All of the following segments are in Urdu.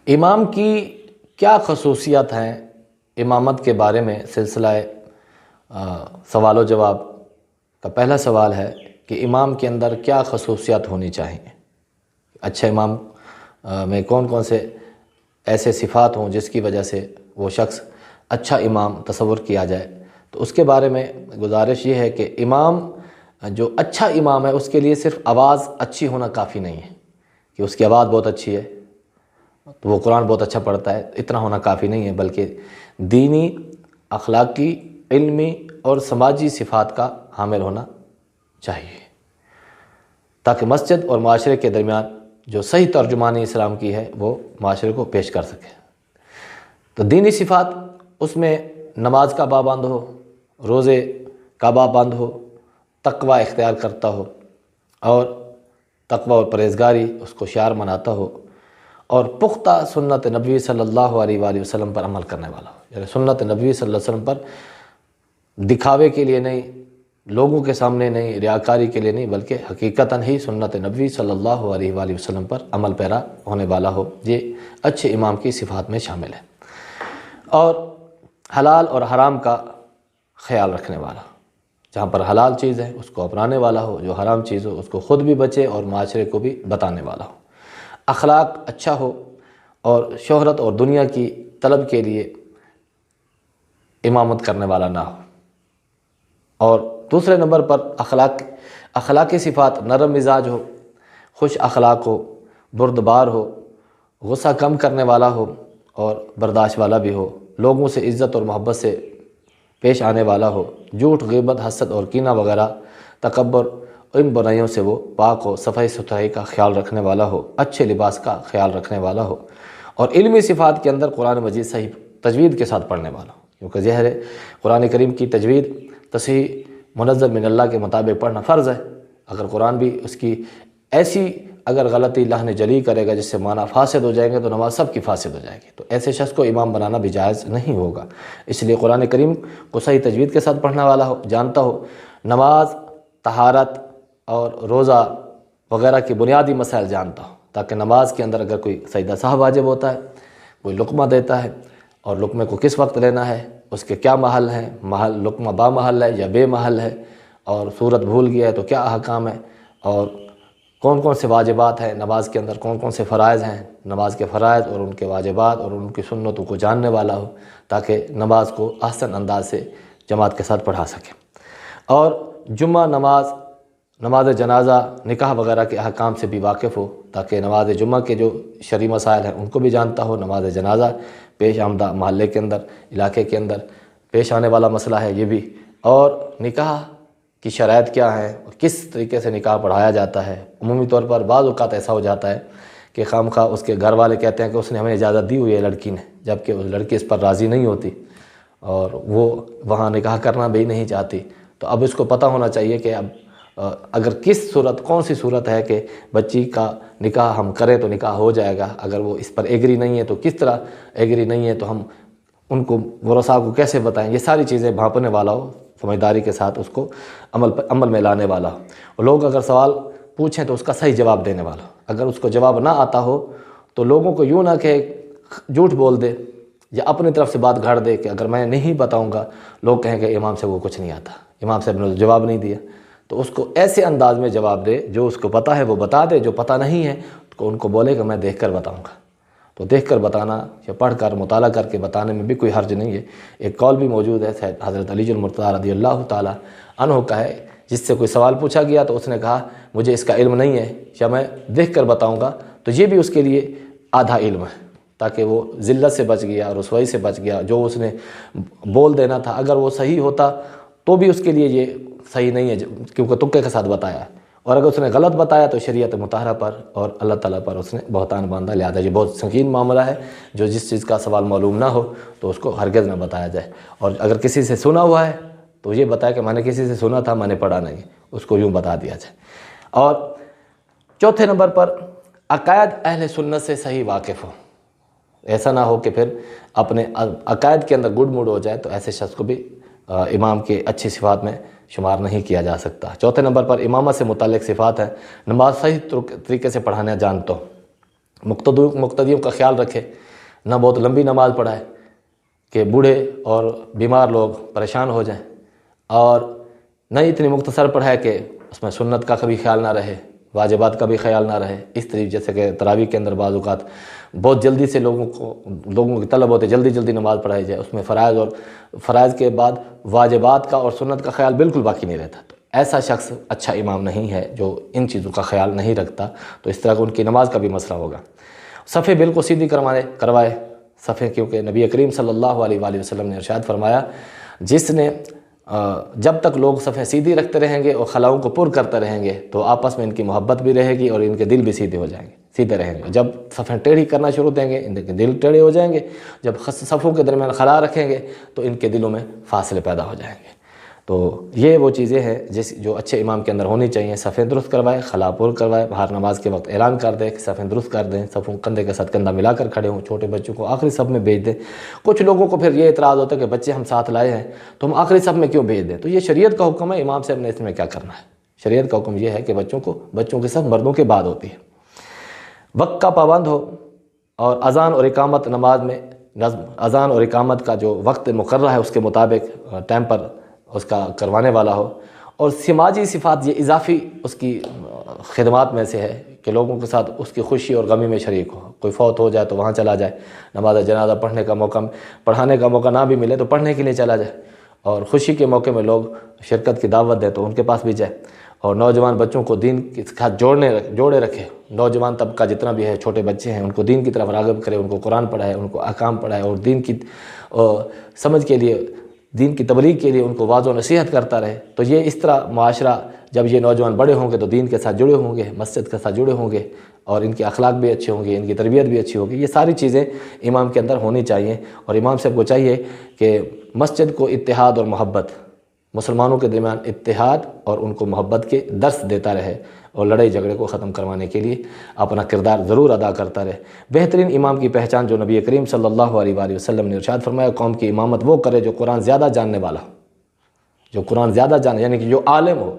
امام کی کیا خصوصیات ہیں؟ امامت کے بارے میں سلسلہ سوال و جواب کا پہلا سوال ہے کہ امام کے اندر کیا خصوصیات ہونی چاہیے؟ اچھا امام میں کون کون سے ایسے صفات ہوں جس کی وجہ سے وہ شخص اچھا امام تصور کیا جائے؟ تو اس کے بارے میں گزارش یہ ہے کہ امام جو اچھا امام ہے اس کے لیے صرف آواز اچھی ہونا کافی نہیں ہے کہ اس کی آواز بہت اچھی ہے تو وہ قرآن بہت اچھا پڑھتا ہے، اتنا ہونا کافی نہیں ہے، بلکہ دینی، اخلاقی، علمی اور سماجی صفات کا حامل ہونا چاہیے تاکہ مسجد اور معاشرے کے درمیان جو صحیح ترجمانی اسلام کی ہے وہ معاشرے کو پیش کر سکے۔ تو دینی صفات اس میں نماز کا پابند ہو، روزے کا پابند ہو، تقوی اختیار کرتا ہو اور تقوی اور پرہیزگاری اس کو شعار مناتا ہو، اور پختہ سنت نبوی صلی اللہ علیہ وآلہ وسلم پر عمل کرنے والا ہو، یعنی سنت نبوی صلی اللہ علیہ وسلم پر دکھاوے کے لیے نہیں، لوگوں کے سامنے نہیں، ریاکاری کے لیے نہیں، بلکہ حقیقتاً ہی سنت نبوی صلی اللہ علیہ وآلہ وسلم پر عمل پیرا ہونے والا ہو، یہ اچھے امام کی صفات میں شامل ہے۔ اور حلال اور حرام کا خیال رکھنے والا، جہاں پر حلال چیز ہے اس کو اپنانے والا ہو، جو حرام چیز ہو اس کو خود بھی بچے اور معاشرے کو بھی بتانے والا ہو، اخلاق اچھا ہو اور شہرت اور دنیا کی طلب کے لیے امامت کرنے والا نہ ہو۔ اور دوسرے نمبر پر اخلاقی صفات، نرم مزاج ہو، خوش اخلاق ہو، بردبار ہو، غصہ کم کرنے والا ہو اور برداشت والا بھی ہو، لوگوں سے عزت اور محبت سے پیش آنے والا ہو، جھوٹ، غیبت، حسد اور کینہ وغیرہ تکبر ان برائیوں سے وہ پاک ہو، صفائی ستھرائی کا خیال رکھنے والا ہو، اچھے لباس کا خیال رکھنے والا ہو، اور علمی صفات کے اندر قرآن مجید صحیح تجوید کے ساتھ پڑھنے والا ہو، کیونکہ ظاہر ہے قرآن کریم کی تجوید تصحیح منزل من اللہ کے مطابق پڑھنا فرض ہے۔ اگر قرآن بھی اس کی ایسی اگر غلطی لحن جلی کرے گا جس سے معنی فاسد ہو جائیں گے تو نماز سب کی فاسد ہو جائے گی، تو ایسے شخص کو امام بنانا بھی جائز نہیں ہوگا۔ اس لیے قرآن کریم کو صحیح تجوید کے ساتھ پڑھنے والا ہو، جانتا ہو، نماز، طہارت اور روزہ وغیرہ کی بنیادی مسائل جانتا ہو، تاکہ نماز کے اندر اگر کوئی سجدہ سہو واجب ہوتا ہے، کوئی لقمہ دیتا ہے اور لقمے کو کس وقت لینا ہے، اس کے کیا محل ہیں، لقمہ با محل ہے یا بے محل ہے، اور صورت بھول گیا ہے تو کیا احکام ہے، اور کون کون سے واجبات ہیں نماز کے اندر، کون کون سے فرائض ہیں، نماز کے فرائض اور ان کے واجبات اور ان کی سنتوں کو جاننے والا ہو تاکہ نماز کو احسن انداز سے جماعت کے ساتھ پڑھا سکے۔ اور جمعہ نماز جنازہ، نکاح وغیرہ کے احکام سے بھی واقف ہو تاکہ نماز جمعہ کے جو شرعی مسائل ہیں ان کو بھی جانتا ہو، نماز جنازہ پیش آمدہ محلے کے اندر، علاقے کے اندر پیش آنے والا مسئلہ ہے یہ بھی، اور نکاح کی شرائط کیا ہیں، کس طریقے سے نکاح پڑھایا جاتا ہے۔ عمومی طور پر بعض اوقات ایسا ہو جاتا ہے کہ خواہ اس کے گھر والے کہتے ہیں کہ اس نے ہمیں اجازت دی ہوئی ہے لڑکی نے، جبکہ اس لڑکی اس پر راضی نہیں ہوتی اور وہ وہاں نکاح کرنا بھی نہیں چاہتی، تو اب اس کو پتہ ہونا چاہیے کہ اب اگر کون سی صورت ہے کہ بچی کا نکاح ہم کریں تو نکاح ہو جائے گا، اگر وہ اس پر ایگری نہیں ہے تو کس طرح ایگری نہیں ہے، تو ہم ان کو ورثاء کو کیسے بتائیں، یہ ساری چیزیں بھانپنے والا ہو، سمجھداری کے ساتھ اس کو عمل میں لانے والا ہو، اور لوگ اگر سوال پوچھیں تو اس کا صحیح جواب دینے والا ہو۔ اگر اس کو جواب نہ آتا ہو تو لوگوں کو یوں نہ کہ جھوٹ بول دے یا اپنی طرف سے بات گھڑ دے کہ اگر میں نہیں بتاؤں گا لوگ کہیں کہ امام سے وہ کچھ نہیں آتا، امام صاحب نے جواب نہیں دیا، تو اس کو ایسے انداز میں جواب دے، جو اس کو پتہ ہے وہ بتا دے، جو پتہ نہیں ہے تو ان کو بولے کہ میں دیکھ کر بتاؤں گا۔ تو دیکھ کر بتانا یا پڑھ کر مطالعہ کر کے بتانے میں بھی کوئی حرج نہیں ہے۔ ایک قول بھی موجود ہے حضرت علی المرتضیٰ رضی اللہ تعالیٰ عنہ کا ہے، جس سے کوئی سوال پوچھا گیا تو اس نے کہا مجھے اس کا علم نہیں ہے یا میں دیکھ کر بتاؤں گا، تو یہ بھی اس کے لیے آدھا علم ہے، تاکہ وہ ذلت سے بچ گیا، رسوائی سے بچ گیا۔ جو اس نے بول دینا تھا اگر وہ صحیح ہوتا تو بھی اس کے لیے یہ صحیح نہیں ہے کیونکہ تکے کے ساتھ بتایا ہے، اور اگر اس نے غلط بتایا تو شریعت مطہرہ پر اور اللہ تعالیٰ پر اس نے بہتان باندھا، لہذا یہ بہت سنگین معاملہ ہے۔ جو جس چیز کا سوال معلوم نہ ہو تو اس کو ہرگز نہ بتایا جائے، اور اگر کسی سے سنا ہوا ہے تو یہ بتایا کہ میں نے کسی سے سنا تھا، میں نے پڑھا نہیں، اس کو یوں بتا دیا جائے۔ اور چوتھے نمبر پر عقائد اہل سنت سے صحیح واقف ہو، ایسا نہ ہو کہ پھر اپنے عقائد کے اندر گڑ مڑ ہو جائے، تو ایسے شخص کو بھی امام کے اچھی صفات میں شمار نہیں کیا جا سکتا۔ چوتھے نمبر پر امامت سے متعلق صفات ہیں، نماز صحیح طریقے سے پڑھانا جانتا ہو، مقتدیوں کا خیال رکھے، نہ بہت لمبی نماز پڑھائے کہ بوڑھے اور بیمار لوگ پریشان ہو جائیں، اور نہ اتنی مختصر پڑھائے کہ اس میں سنت کا کبھی خیال نہ رہے، واجبات کا بھی خیال نہ رہے۔ اس طریقے جیسے کہ تراویح کے اندر بعض اوقات بہت جلدی سے لوگوں کی طلب ہوتے جلدی جلدی نماز پڑھائی جائے، اس میں فرائض کے بعد واجبات کا اور سنت کا خیال بالکل باقی نہیں رہتا، تو ایسا شخص اچھا امام نہیں ہے جو ان چیزوں کا خیال نہیں رکھتا، تو اس طرح ان کی نماز کا بھی مسئلہ ہوگا۔ صفیں بالکل سیدھی کروائے صفیں، کیونکہ نبی کریم صلی اللہ علیہ وآلہ وسلم نے ارشاد فرمایا، جس نے جب تک لوگ صفیں سیدھی رکھتے رہیں گے اور خلاؤں کو پر کرتے رہیں گے تو آپس میں ان کی محبت بھی رہے گی اور ان کے دل بھی سیدھے ہو جائیں گے، سیدھے رہیں گے۔ جب صفیں ٹیڑھی کرنا شروع دیں گے ان کے دل ٹیڑھے ہو جائیں گے، جب صفوں کے درمیان خلا رکھیں گے تو ان کے دلوں میں فاصلے پیدا ہو جائیں گے۔ تو یہ وہ چیزیں ہیں جو اچھے امام کے اندر ہونی چاہیے، صفیں درست کروائے، خلا پر کروائے، باہر نماز کے وقت اعلان کر دے کہ صفیں درست کر دیں، صفوں کندھے کے ساتھ کندھا ملا کر کھڑے ہوں، چھوٹے بچوں کو آخری صف میں بھیج دیں۔ کچھ لوگوں کو پھر یہ اعتراض ہوتا ہے کہ بچے ہم ساتھ لائے ہیں تو ہم آخری صف میں کیوں بھیج دیں؟ تو یہ شریعت کا حکم ہے، امام صاحب نے اس میں کیا کرنا ہے؟ شریعت کا حکم یہ ہے کہ بچوں کی صف مردوں کے بعد ہوتی ہے۔ وقت کا پابند ہو اور اذان اور اقامت نماز میں اذان اور اقامت کا جو وقت مقررہ ہے اس کے مطابق ٹائم پر اس کا کروانے والا ہو، اور سماجی صفات یہ اضافی اس کی خدمات میں سے ہے کہ لوگوں کے ساتھ اس کی خوشی اور غمی میں شریک ہو، کوئی فوت ہو جائے تو وہاں چلا جائے، نماز جنازہ پڑھانے کا موقع نہ بھی ملے تو پڑھنے کے لیے چلا جائے، اور خوشی کے موقع میں لوگ شرکت کی دعوت دیں تو ان کے پاس بھی جائے، اور نوجوان بچوں کو دین کے ساتھ جوڑے رکھے، نوجوان طبقہ جتنا بھی ہے، چھوٹے بچے ہیں، ان کو دین کی طرف راغب کرے، ان کو قرآن پڑھائے، ان کو احکام پڑھائے، اور دین کی سمجھ کے لیے، دین کی تبلیغ کے لیے ان کو واعظ و نصیحت کرتا رہے۔ تو یہ اس طرح معاشرہ، جب یہ نوجوان بڑے ہوں گے تو دین کے ساتھ جڑے ہوں گے، مسجد کے ساتھ جڑے ہوں گے، اور ان کے اخلاق بھی اچھے ہوں گے، ان کی تربیت بھی اچھی ہوگی۔ یہ ساری چیزیں امام کے اندر ہونی چاہیے، اور امام صاحب کو چاہیے کہ مسجد کو اتحاد اور محبت، مسلمانوں کے درمیان اتحاد اور ان کو محبت کے درس دیتا رہے، اور لڑائی جھگڑے کو ختم کروانے کے لیے اپنا کردار ضرور ادا کرتا رہے۔ بہترین امام کی پہچان جو نبی کریم صلی اللہ علیہ وآلہ وسلم نے ارشاد فرمایا، قوم کی امامت وہ کرے جو قرآن زیادہ جاننے والا ہو، جو قرآن زیادہ جانے، یعنی کہ جو عالم ہو،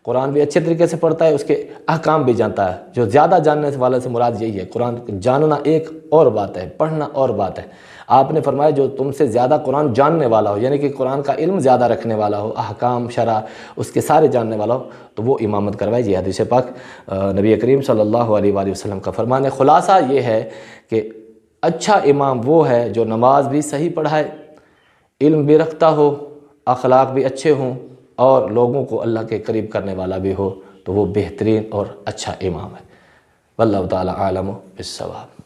قرآن بھی اچھے طریقے سے پڑھتا ہے، اس کے احکام بھی جانتا ہے۔ جو زیادہ جاننے والے سے مراد یہی ہے، قرآن جاننا ایک اور بات ہے، پڑھنا اور بات ہے۔ آپ نے فرمایا جو تم سے زیادہ قرآن جاننے والا ہو، یعنی کہ قرآن کا علم زیادہ رکھنے والا ہو، احکام شرع اس کے سارے جاننے والا ہو، تو وہ امامت کروائے۔ یہ حدیث پاک نبی کریم صلی اللہ علیہ وآلہ وسلم کا فرمان ہے۔ خلاصہ یہ ہے کہ اچھا امام وہ ہے جو نماز بھی صحیح پڑھائے، علم بھی رکھتا ہو، اخلاق بھی اچھے ہوں، اور لوگوں کو اللہ کے قریب کرنے والا بھی ہو، تو وہ بہترین اور اچھا امام ہے۔ واللہ تعالی عالم بالصواب۔